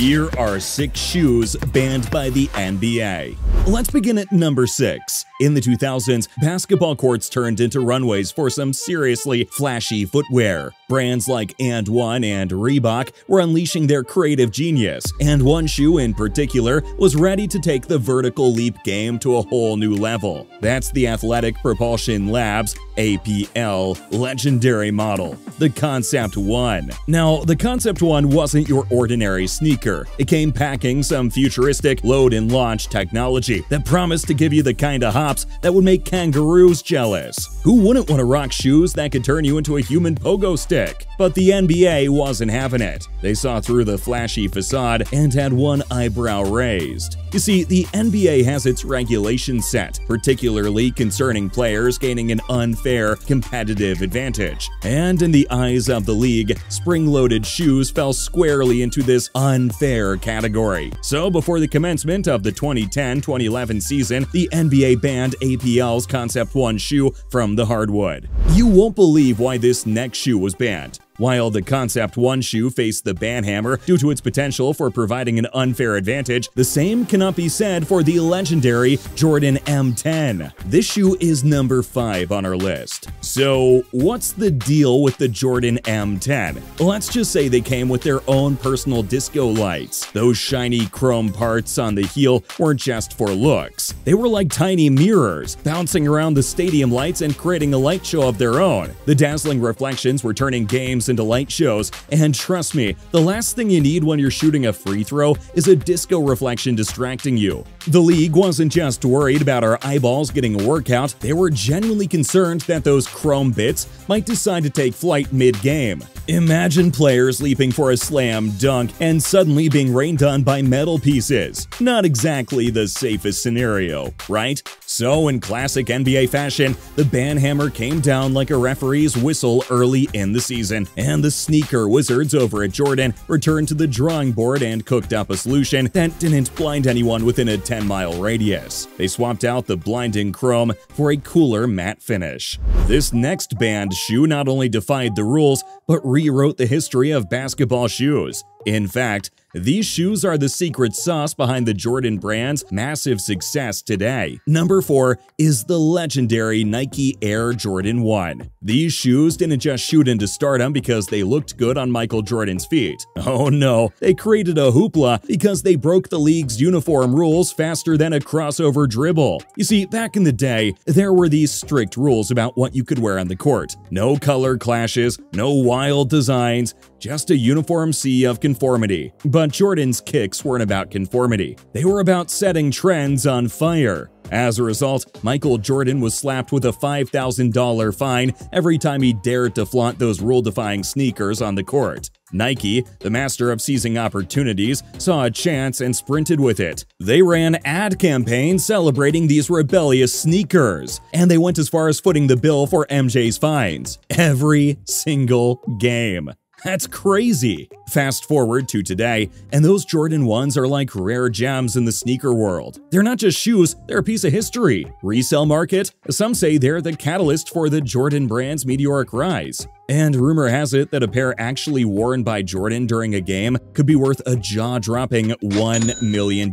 Here are 6 shoes banned by the NBA. Let's begin at number 6. In the 2000s, basketball courts turned into runways for some seriously flashy footwear. Brands like And1 and Reebok were unleashing their creative genius, and one shoe in particular was ready to take the vertical leap game to a whole new level. That's the Athletic Propulsion Labs APL legendary model, the Concept 1. Now, the Concept 1 wasn't your ordinary sneaker. It came packing some futuristic load and launch technology that promised to give you the kind of hops that would make kangaroos jealous. Who wouldn't want to rock shoes that could turn you into a human pogo stick? But the NBA wasn't having it. They saw through the flashy facade and had one eyebrow raised. You see, the NBA has its regulations set, particularly concerning players gaining an unfair competitive advantage. And in the eyes of the league, spring-loaded shoes fell squarely into this unfair category. So before the commencement of the 2010-2011 season, the NBA banned APL's Concept 1 shoe from the hardwood. You won't believe why this next shoe was banned. While the Concept 1 shoe faced the ban hammer due to its potential for providing an unfair advantage, the same cannot be said for the legendary Jordan M10. This shoe is number 5 on our list. So, what's the deal with the Jordan M10? Let's just say they came with their own personal disco lights. Those shiny chrome parts on the heel weren't just for looks. They were like tiny mirrors, bouncing around the stadium lights and creating a light show of their own. The dazzling reflections were turning games into light shows, and trust me, the last thing you need when you're shooting a free throw is a disco reflection distracting you. The league wasn't just worried about our eyeballs getting a workout, they were genuinely concerned that those chrome bits might decide to take flight mid-game. Imagine players leaping for a slam dunk and suddenly being rained on by metal pieces. Not exactly the safest scenario, right? So in classic NBA fashion, the ban hammer came down like a referee's whistle early in the season, and the sneaker wizards over at Jordan returned to the drawing board and cooked up a solution that didn't blind anyone within a 10-mile radius. They swapped out the blinding chrome for a cooler matte finish. This next banned shoe not only defied the rules, but rewrote the history of basketball shoes. In fact, these shoes are the secret sauce behind the Jordan brand's massive success today. Number 4 is the legendary Nike Air Jordan 1. These shoes didn't just shoot into stardom because they looked good on Michael Jordan's feet. Oh no, they created a hoopla because they broke the league's uniform rules faster than a crossover dribble. You see, back in the day, there were these strict rules about what you could wear on the court. No color clashes, no wild designs, just a uniform sea of conformity. But Jordan's kicks weren't about conformity. They were about setting trends on fire. As a result, Michael Jordan was slapped with a $5,000 fine every time he dared to flaunt those rule-defying sneakers on the court. Nike, the master of seizing opportunities, saw a chance and sprinted with it. They ran ad campaigns celebrating these rebellious sneakers, and they went as far as footing the bill for MJ's fines every single game. That's crazy! Fast forward to today, and those Jordan 1s are like rare gems in the sneaker world. They're not just shoes, they're a piece of history. Resale market? Some say they're the catalyst for the Jordan brand's meteoric rise. And rumor has it that a pair actually worn by Jordan during a game could be worth a jaw-dropping $1 million.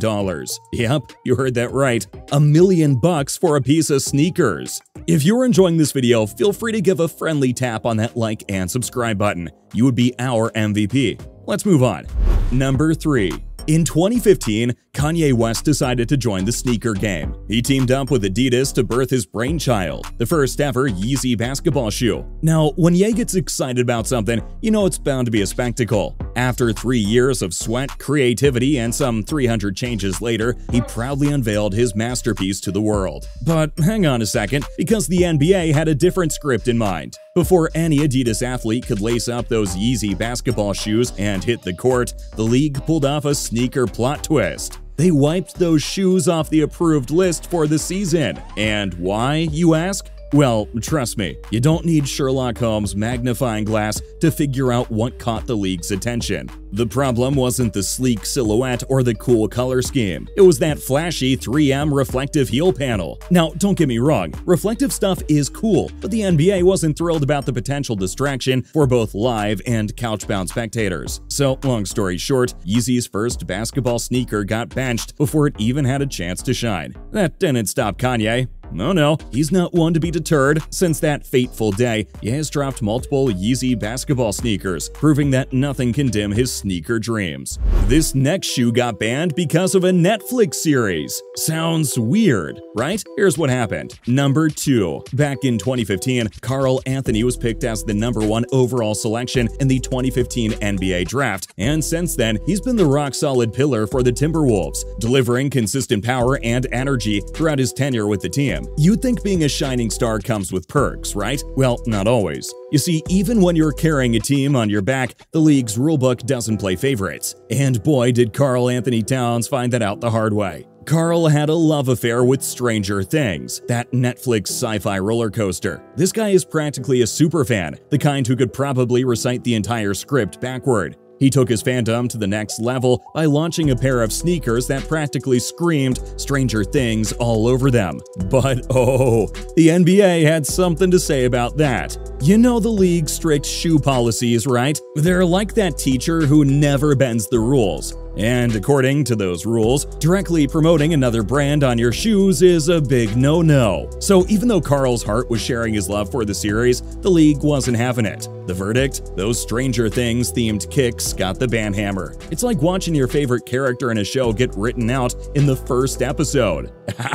Yep, you heard that right. $1 million for a piece of sneakers. If you're enjoying this video, feel free to give a friendly tap on that like and subscribe button. You would be our MVP. Let's move on. Number 3. In 2015, Kanye West decided to join the sneaker game. He teamed up with Adidas to birth his brainchild, the first ever Yeezy basketball shoe. Now, when Ye gets excited about something, you know it's bound to be a spectacle. After 3 years of sweat, creativity, and some 300 changes later, he proudly unveiled his masterpiece to the world. But hang on a second, because the NBA had a different script in mind. Before any Adidas athlete could lace up those Yeezy basketball shoes and hit the court, the league pulled off a sneaker plot twist. They wiped those shoes off the approved list for the season. And why, you ask? Well, trust me, you don't need Sherlock Holmes' magnifying glass to figure out what caught the league's attention. The problem wasn't the sleek silhouette or the cool color scheme. It was that flashy 3M reflective heel panel. Now, don't get me wrong, reflective stuff is cool, but the NBA wasn't thrilled about the potential distraction for both live and couch-bound spectators. So, long story short, Yeezy's first basketball sneaker got benched before it even had a chance to shine. That didn't stop Kanye. Oh no, he's not one to be deterred. Since that fateful day, he has dropped multiple Yeezy basketball sneakers, proving that nothing can dim his sneaker dreams. This next shoe got banned because of a Netflix series. Sounds weird, right? Here's what happened. Number 2. Back in 2015, Karl Anthony was picked as the #1 overall selection in the 2015 NBA draft, and since then, he's been the rock-solid pillar for the Timberwolves, delivering consistent power and energy throughout his tenure with the team. You'd think being a shining star comes with perks, right? Well, not always. You see, even when you're carrying a team on your back, the league's rulebook doesn't play favorites. And boy, did Karl Anthony Towns find that out the hard way. Karl had a love affair with Stranger Things, that Netflix sci-fi roller coaster. This guy is practically a superfan, the kind who could probably recite the entire script backward. He took his fandom to the next level by launching a pair of sneakers that practically screamed Stranger Things all over them. But oh, the NBA had something to say about that. You know the league's strict shoe policies, right? They're like that teacher who never bends the rules. And according to those rules, directly promoting another brand on your shoes is a big no-no. So even though Karl's heart was sharing his love for the series, the league wasn't having it. The verdict? Those Stranger Things themed kicks got the ban hammer. It's like watching your favorite character in a show get written out in the first episode.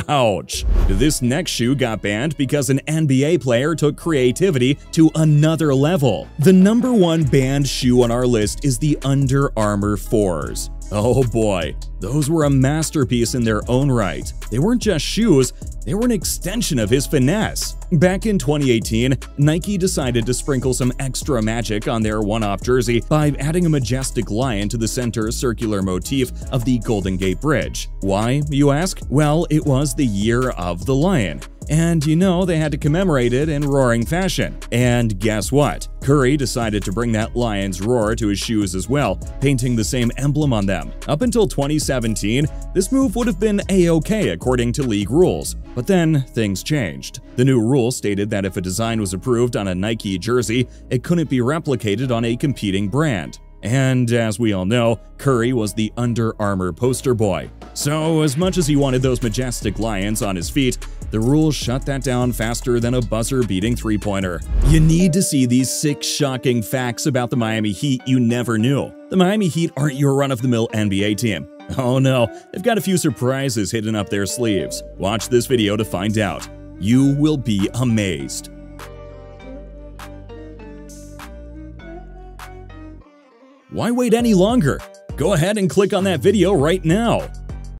Ouch! This next shoe got banned because an NBA player took creativity to another level. The #1 banned shoe on our list is the Under Armour 4s. Oh boy, those were a masterpiece in their own right. They weren't just shoes, they were an extension of his finesse. Back in 2018, Nike decided to sprinkle some extra magic on their one-off jersey by adding a majestic lion to the center circular motif of the Golden Gate Bridge. Why, you ask? Well, it was the year of the lion. And you know they had to commemorate it in roaring fashion. And guess what? Curry decided to bring that lion's roar to his shoes as well, painting the same emblem on them. Up until 2017, this move would have been a-okay according to league rules. But then things changed. The new rule stated that if a design was approved on a Nike jersey, it couldn't be replicated on a competing brand. And as we all know, Curry was the Under Armour poster boy. So as much as he wanted those majestic lions on his feet, the rules shut that down faster than a buzzer-beating three-pointer. You need to see these 6 shocking facts about the Miami Heat you never knew. The Miami Heat aren't your run-of-the-mill NBA team. Oh no, they've got a few surprises hidden up their sleeves. Watch this video to find out. You will be amazed. Why wait any longer? Go ahead and click on that video right now.